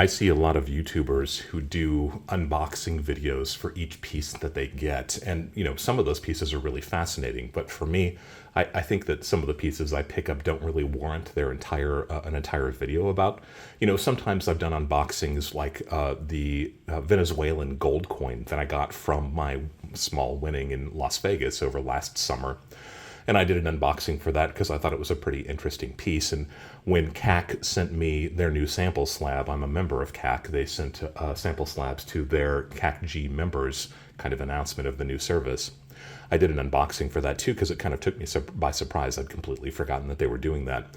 I see a lot of YouTubers who do unboxing videos for each piece that they get. And, some of those pieces are really fascinating. But for me, I think that some of the pieces I pick up don't really warrant an entire video about. Sometimes I've done unboxings like the Venezuelan gold coin that I got from my small winning in Las Vegas over last summer. And I did an unboxing for that because I thought it was a pretty interesting piece. And when CAC sent me their new sample slab, I'm a member of CAC, they sent sample slabs to their CAC-G members, kind of announcement of the new service. I did an unboxing for that too because it kind of took me by surprise. I'd completely forgotten that they were doing that.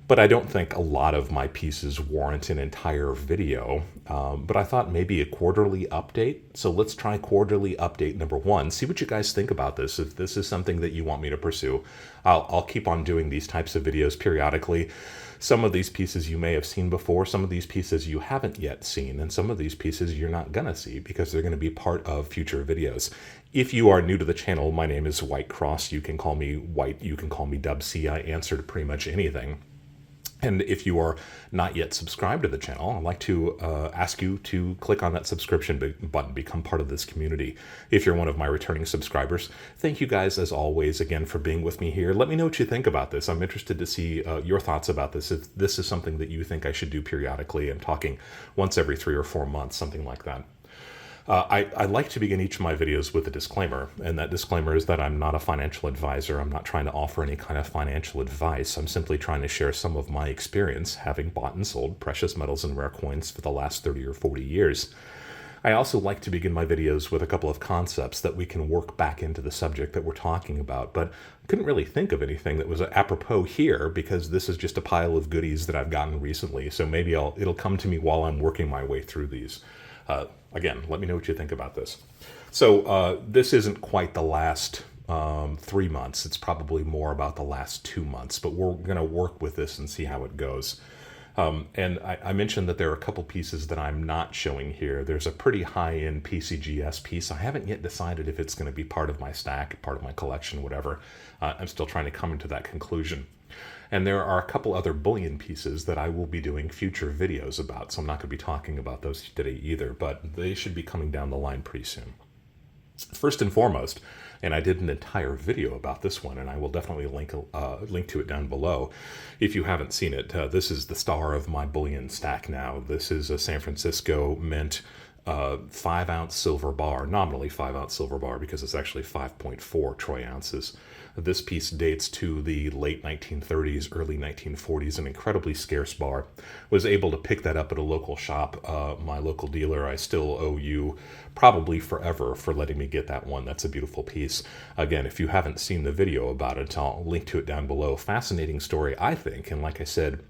But I don't think a lot of my pieces warrant an entire video. But I thought maybe a quarterly update. So let's try quarterly update number 1. See what you guys think about this. If this is something that you want me to pursue, I'll keep on doing these types of videos periodically. Some of these pieces you may have seen before, some of these pieces you haven't yet seen, and some of these pieces you're not gonna see because they're gonna be part of future videos. If you are new to the channel, my name is White Cross. You can call me White, you can call me Dub C. I answer to pretty much anything. And if you are not yet subscribed to the channel, I'd like to ask you to click on that subscription button, become part of this community. If you're one of my returning subscribers, thank you guys as always again for being with me here. Let me know what you think about this. I'm interested to see your thoughts about this. If this is something that you think I should do periodically, I'm talking once every 3 or 4 months, something like that. I like to begin each of my videos with a disclaimer, and that disclaimer is that I'm not a financial advisor. I'm not trying to offer any kind of financial advice. I'm simply trying to share some of my experience having bought and sold precious metals and rare coins for the last 30 or 40 years. I also like to begin my videos with a couple of concepts that we can work back into the subject that we're talking about, but I couldn't really think of anything that was apropos here because this is just a pile of goodies that I've gotten recently, so maybe it'll come to me while I'm working my way through these. Again, let me know what you think about this. So this isn't quite the last 3 months. It's probably more about the last 2 months, but we're going to work with this and see how it goes. And I mentioned that there are a couple pieces that I'm not showing here. There's a pretty high-end PCGS piece. I haven't yet decided if it's going to be part of my stack, part of my collection, whatever. I'm still trying to come to that conclusion. And there are a couple other bullion pieces that I will be doing future videos about, so I'm not going to be talking about those today either, but they should be coming down the line pretty soon. First and foremost, and I did an entire video about this one, and I will definitely link to it down below. If you haven't seen it, this is the star of my bullion stack now. This is a San Francisco Mint 5-ounce silver bar, nominally 5-ounce silver bar because it's actually 5.4 troy ounces. This piece dates to the late 1930s, early 1940s, an incredibly scarce bar. Was able to pick that up at a local shop, my local dealer. I still owe you probably forever for letting me get that one. That's a beautiful piece. Again, if you haven't seen the video about it, I'll link to it down below. Fascinating story, I think, and like I said,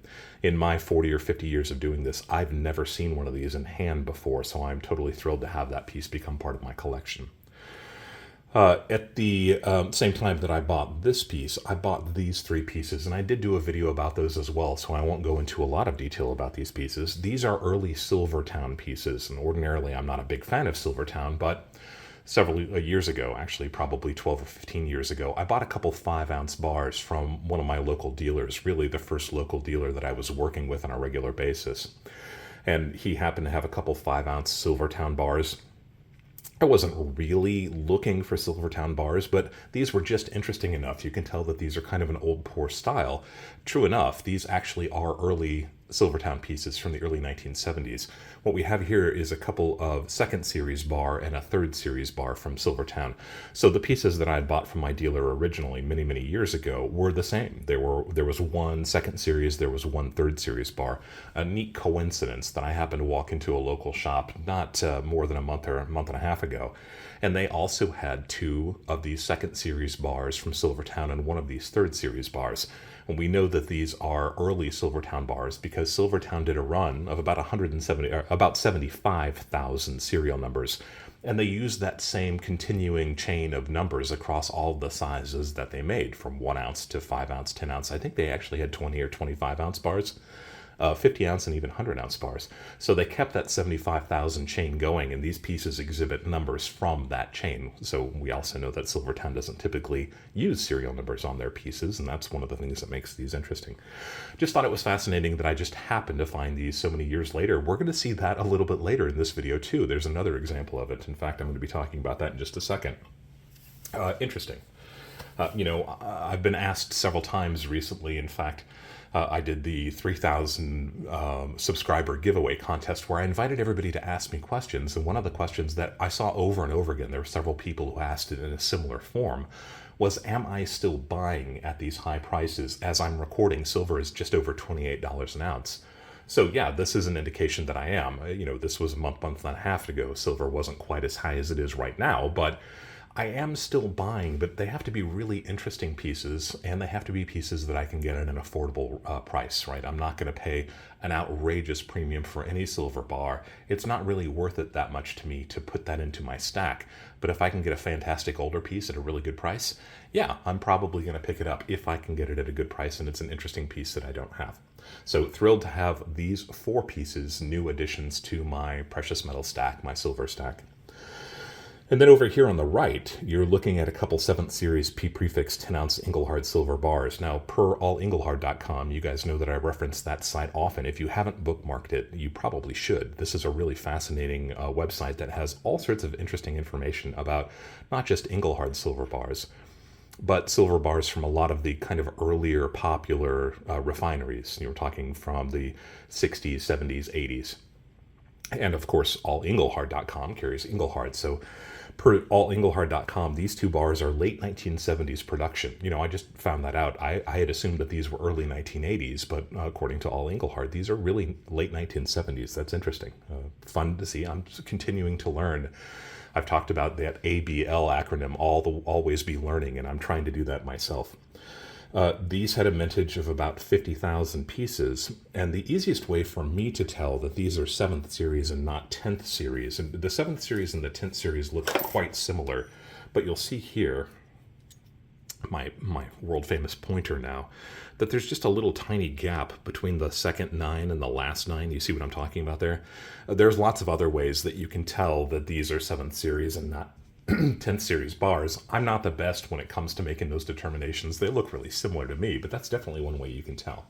in my 40 or 50 years of doing this, I've never seen one of these in hand before, so I'm totally thrilled to have that piece become part of my collection. At the same time that I bought this piece, I bought these 3 pieces, and I did do a video about those as well, so I won't go into a lot of detail about these pieces. These are early SilverTowne pieces, and ordinarily I'm not a big fan of SilverTowne, but several years ago, actually probably 12 or 15 years ago, I bought a couple 5-ounce bars from one of my local dealers, really the first local dealer that I was working with on a regular basis. And he happened to have a couple 5-ounce SilverTowne bars. I wasn't really looking for SilverTowne bars, but these were just interesting enough. You can tell that these are kind of an old poor style. True enough, these actually are early SilverTowne pieces from the early 1970s. What we have here is a couple of 2nd series bar and a 3rd series bar from SilverTowne. So the pieces that I had bought from my dealer originally many, many years ago were the same. There was one 2nd series, there was one 3rd series bar. A neat coincidence that I happened to walk into a local shop not more than a month or a month and a half ago, and they also had 2 of these 2nd series bars from SilverTowne and one of these 3rd series bars. And we know that these are early SilverTowne bars because SilverTowne did a run of about 75,000 serial numbers, and they used that same continuing chain of numbers across all the sizes that they made, from 1 ounce to 5 ounce, 10 ounce. I think they actually had 20 or 25 ounce bars. 50 ounce and even 100 ounce bars. So they kept that 75,000 chain going, and these pieces exhibit numbers from that chain. So we also know that SilverTowne doesn't typically use serial numbers on their pieces, and that's one of the things that makes these interesting. Just thought it was fascinating that I just happened to find these so many years later. We're going to see that a little bit later in this video too. There's another example of it. In fact, I'm going to be talking about that in just a second. Interesting. I've been asked several times recently. In fact, I did the 3,000 subscriber giveaway contest where I invited everybody to ask me questions. And one of the questions that I saw over and over again, there were several people who asked it in a similar form, was, am I still buying at these high prices? As I'm recording, silver is just over $28 an ounce. So yeah, this is an indication that I am. This was a month and a half ago. Silver wasn't quite as high as it is right now, but I am still buying, but they have to be really interesting pieces, and they have to be pieces that I can get at an affordable price, right? I'm not going to pay an outrageous premium for any silver bar. It's not really worth it that much to me to put that into my stack. But if I can get a fantastic older piece at a really good price, yeah, I'm probably going to pick it up if I can get it at a good price, and it's an interesting piece that I don't have. So thrilled to have these 4 pieces, new additions to my precious metal stack, my silver stack. And then over here on the right, you're looking at a couple 7th Series P-prefix 10-ounce Engelhard silver bars. Now, per allengelhard.com, you guys know that I reference that site often. If you haven't bookmarked it, you probably should. This is a really fascinating website that has all sorts of interesting information about not just Engelhard silver bars, but silver bars from a lot of the kind of earlier popular refineries. You're talking from the 60s, 70s, 80s. And of course, allengelhard.com carries Engelhard. So per allengelhard.com, these 2 bars are late 1970s production. I just found that out. I had assumed that these were early 1980s, but according to All Engelhard, these are really late 1970s. That's interesting. Fun to see. I'm continuing to learn. I've talked about that ABL acronym, always be learning, and I'm trying to do that myself. These had a mintage of about 50,000 pieces, and the easiest way for me to tell that these are 7th Series and not 10th Series, and the 7th Series and the 10th Series look quite similar, but you'll see here, my world-famous pointer now, that there's just a little tiny gap between the second 9 and the last 9. You see what I'm talking about there? There's lots of other ways that you can tell that these are 7th Series and not 10th Series bars. I'm not the best when it comes to making those determinations. They look really similar to me, but that's definitely one way you can tell.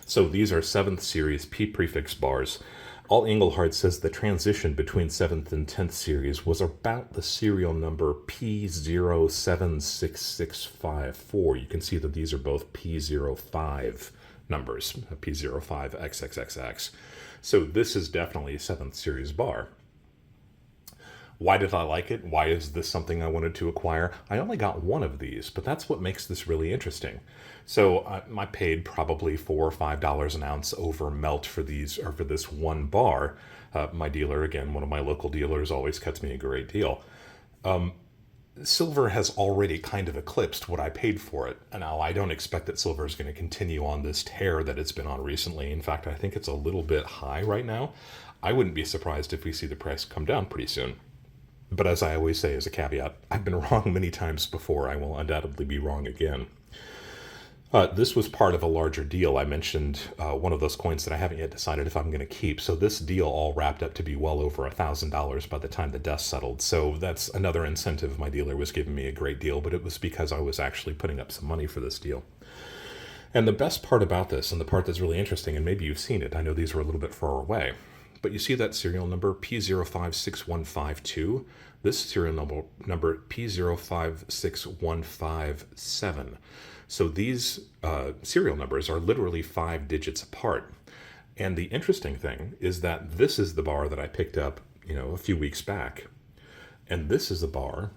So these are 7th Series P-prefix bars. All Engelhard says the transition between 7th and 10th Series was about the serial number P076654. You can see that these are both P05 numbers, P05XXXX. So this is definitely a 7th Series bar. Why did I like it? Why is this something I wanted to acquire? I only got one of these, but that's what makes this really interesting. So I paid probably $4 or $5 an ounce over melt for these, or for this one bar. My dealer, again, one of my local dealers, always cuts me a great deal. Silver has already kind of eclipsed what I paid for it. And now I don't expect that silver is going to continue on this tear that it's been on recently. In fact, I think it's a little bit high right now. I wouldn't be surprised if we see the price come down pretty soon. But as I always say as a caveat, I've been wrong many times before. I will undoubtedly be wrong again. This was part of a larger deal. I mentioned one of those coins that I haven't yet decided if I'm going to keep. So this deal all wrapped up to be well over $1,000 by the time the dust settled. So that's another incentive. My dealer was giving me a great deal, but it was because I was actually putting up some money for this deal. And the best part about this, and the part that's really interesting, and maybe you've seen it, I know these were a little bit far away, but you see that serial number P056152, this serial number P056157. So these serial numbers are literally 5 digits apart. And the interesting thing is that this is the bar that I picked up, a few weeks back. And this is the bar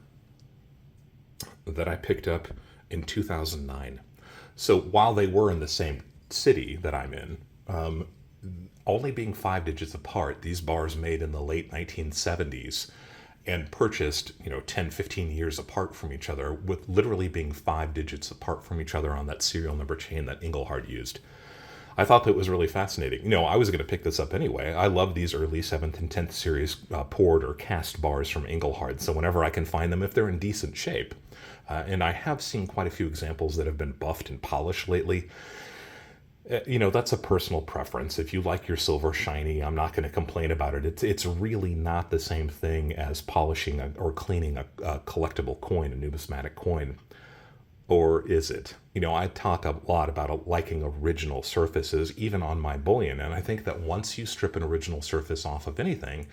that I picked up in 2009. So while they were in the same city that I'm in, only being 5 digits apart, these bars made in the late 1970s and purchased, 10, 15 years apart from each other, with literally being 5 digits apart from each other on that serial number chain that Engelhard used. I thought that was really fascinating. I was going to pick this up anyway. I love these early 7th and 10th series poured or cast bars from Engelhard, so whenever I can find them, if they're in decent shape. And I have seen quite a few examples that have been buffed and polished lately. That's a personal preference. If you like your silver shiny, I'm not going to complain about it. It's really not the same thing as polishing or cleaning a collectible coin, a numismatic coin. Or is it? I talk a lot about liking original surfaces, even on my bullion, and I think that once you strip an original surface off of anything,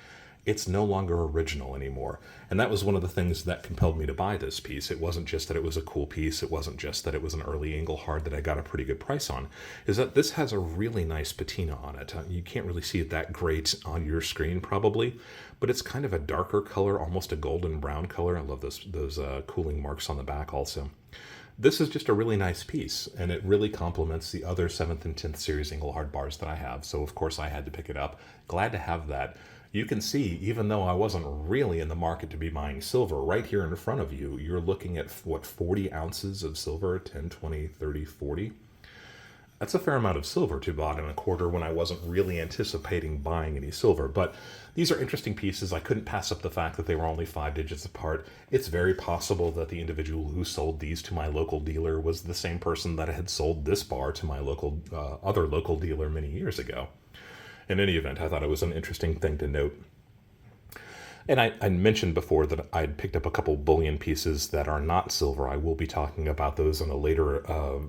it's no longer original anymore. And that was one of the things that compelled me to buy this piece. It wasn't just that it was a cool piece, it wasn't just that it was an early Engelhard that I got a pretty good price on, is that this has a really nice patina on it. You can't really see it that great on your screen probably, but it's kind of a darker color, almost a golden brown color. I love those cooling marks on the back also. This is just a really nice piece, and it really complements the other 7th and 10th series Engelhard bars that I have, so of course I had to pick it up. Glad to have that. You can see, even though I wasn't really in the market to be buying silver, right here in front of you, you're looking at, 40 ounces of silver, 10, 20, 30, 40. That's a fair amount of silver to buy in a quarter when I wasn't really anticipating buying any silver. But these are interesting pieces. I couldn't pass up the fact that they were only 5 digits apart. It's very possible that the individual who sold these to my local dealer was the same person that had sold this bar to my other local dealer many years ago. In any event, I thought it was an interesting thing to note. And I mentioned before that I'd picked up a couple bullion pieces that are not silver. I will be talking about those in a later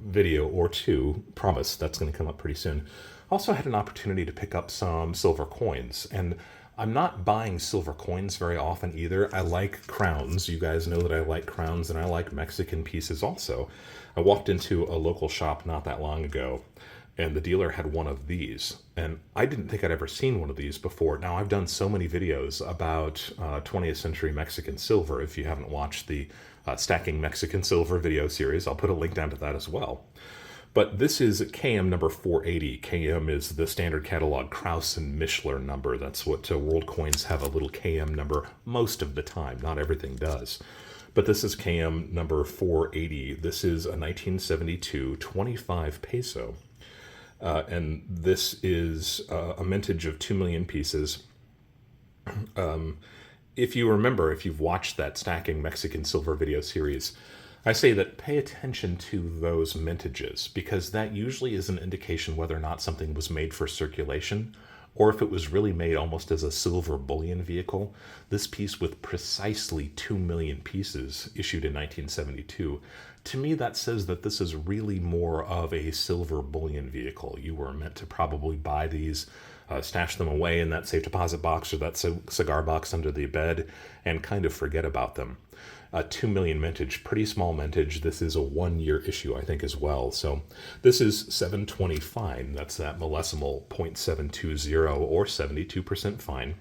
video or two. Promise, that's going to come up pretty soon. Also had an opportunity to pick up some silver coins. And I'm not buying silver coins very often either. I like crowns. You guys know that I like crowns, and I like Mexican pieces also. I walked into a local shop not that long ago, and the dealer had one of these, and I didn't think I'd ever seen one of these before. Now, I've done so many videos about 20th century Mexican silver. If you haven't watched the Stacking Mexican Silver video series, I'll put a link down to that as well. But this is KM number 480. KM is the standard catalog Krauss and Mishler number. That's what World Coins have, a little KM number most of the time. Not everything does. But this is KM number 480. This is a 1972 25 peso. And this is a mintage of 2 million pieces. If you remember, if you've watched that Stacking Mexican Silver video series, I say that pay attention to those mintages, because that usually is an indication whether or not something was made for circulation, or if it was really made almost as a silver bullion vehicle. This piece with precisely 2 million pieces issued in 1972, to me that says that this is really more of a silver bullion vehicle. You were meant to probably buy these, stash them away in that safe deposit box or that cigar box under the bed, and kind of forget about them. 2 million mintage, pretty small mintage. This is a 1-year issue, I think, as well. So this is 720 fine. That's that millesimal 0.720 or 72% fine.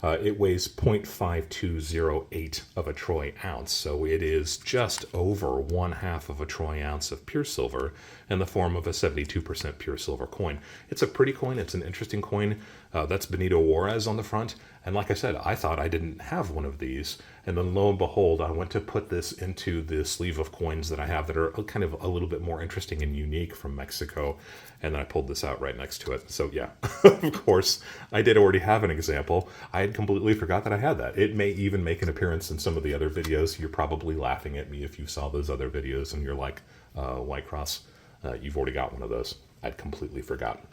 It weighs 0.5208 of a troy ounce, so it is just over 1/2 of a troy ounce of pure silver in the form of a 72% pure silver coin. It's a pretty coin. It's an interesting coin. That's Benito Juarez on the front. And like I said, I thought I didn't have one of these. And then lo and behold, I went to put this into the sleeve of coins that I have that are kind of a little bit more interesting and unique from Mexico. And then I pulled this out right next to it. So yeah, of course, I did already have an example. I had completely forgot that I had that. It may even make an appearance in some of the other videos. You're probably laughing at me if you saw those other videos and you're like, White Cross, you've already got one of those. I'd completely forgotten.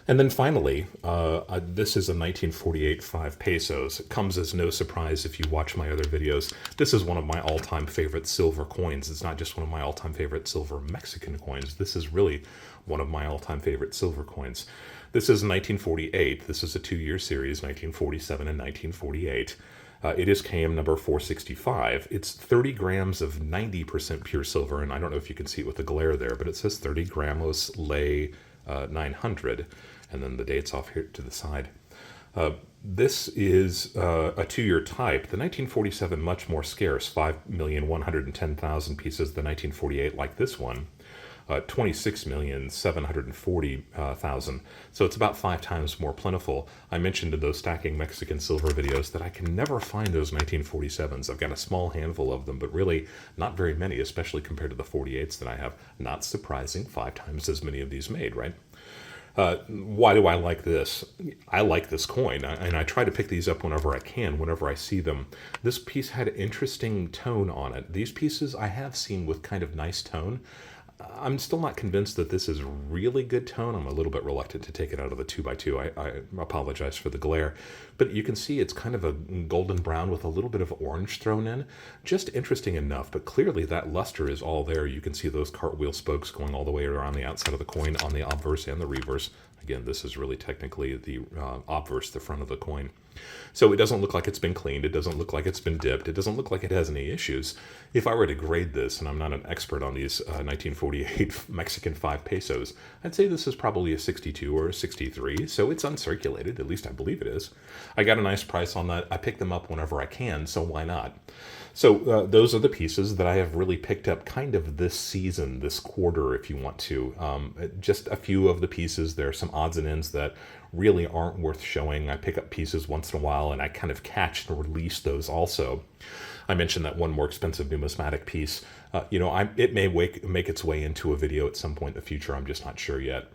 And then finally, this is a 1948 5 pesos. It comes as no surprise if you watch my other videos. This is one of my all-time favorite silver coins. It's not just one of my all-time favorite silver Mexican coins. This is really one of my all-time favorite silver coins. This is 1948. This is a 2-year series, 1947 and 1948. It is KM number 465. It's 30 grams of 90% pure silver, and I don't know if you can see it with the glare there, but it says 30 gramos lay 900, and then the dates off here to the side. This is a 2-year type. The 1947 much more scarce, 5,110,000 pieces. The 1948, like this one, 26,740,000. So it's about 5 times more plentiful. I mentioned in those Stacking Mexican Silver videos that I can never find those 1947s. I've got a small handful of them, but really not very many, especially compared to the 48s that I have. Not surprising, 5 times as many of these made, right? Why do I like this? I like this coin, and I try to pick these up whenever I can, whenever I see them. This piece had interesting tone on it. These pieces I have seen with kind of nice tone. I'm still not convinced that this is really good tone. I'm a little bit reluctant to take it out of the 2x2. I apologize for the glare. But you can see it's kind of a golden brown with a little bit of orange thrown in. Just interesting enough, but clearly that luster is all there. You can see those cartwheel spokes going all the way around the outside of the coin on the obverse and the reverse. Again, this is really technically the obverse, the front of the coin. So it doesn't look like it's been cleaned. It doesn't look like it's been dipped. It doesn't look like it has any issues. If I were to grade this, and I'm not an expert on these 1948 Mexican 5 pesos, I'd say this is probably a 62 or a 63. So it's uncirculated. At least I believe it is. I got a nice price on that. I pick them up whenever I can, so why not? So those are the pieces that I have really picked up kind of this season, this quarter, if you want to. Just a few of the pieces. There are some odds and ends that really aren't worth showing. I pick up pieces once in a while, and I kind of catch and release those also. I mentioned that one more expensive numismatic piece. It may make its way into a video at some point in the future. I'm just not sure yet.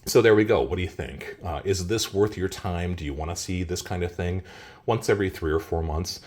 So there we go. What do you think? Is this worth your time? Do you want to see this kind of thing once every 3 or 4 months?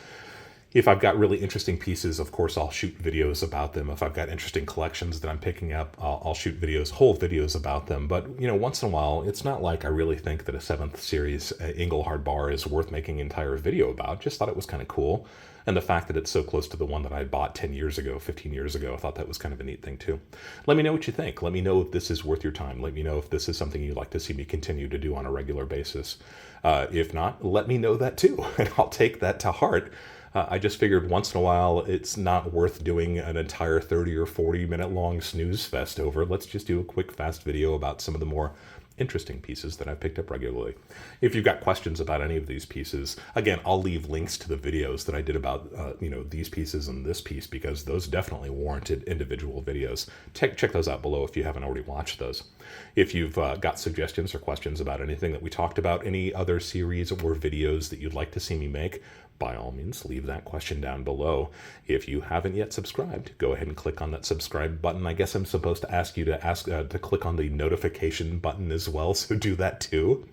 If I've got really interesting pieces, of course, I'll shoot videos about them. If I've got interesting collections that I'm picking up, I'll shoot whole videos about them. But, once in a while, it's not like I really think that a 7th series Engelhard bar is worth making an entire video about. Just thought it was kind of cool. And the fact that it's so close to the one that I bought 10 years ago, 15 years ago, I thought that was kind of a neat thing too. Let me know what you think. Let me know if this is worth your time. Let me know if this is something you'd like to see me continue to do on a regular basis. If not, let me know that too, and I'll take that to heart. I just figured once in a while it's not worth doing an entire 30 or 40 minute long snooze fest over. Let's just do a quick, fast video about some of the more interesting pieces that I've picked up regularly. If you've got questions about any of these pieces, again, I'll leave links to the videos that I did about these pieces and this piece, because those definitely warranted individual videos. Check those out below if you haven't already watched those. If you've got suggestions or questions about anything that we talked about, any other series or videos that you'd like to see me make, by all means, leave that question down below. If you haven't yet subscribed, go ahead and click on that subscribe button. I guess I'm supposed to ask you to click on the notification button as well, so do that too.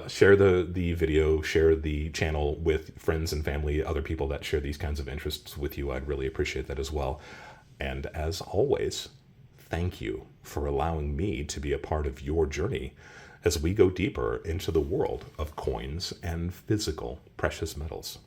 Share the video, share the channel with friends and family, other people that share these kinds of interests with you. I'd really appreciate that as well. And as always, thank you for allowing me to be a part of your journey as we go deeper into the world of coins and physical precious metals.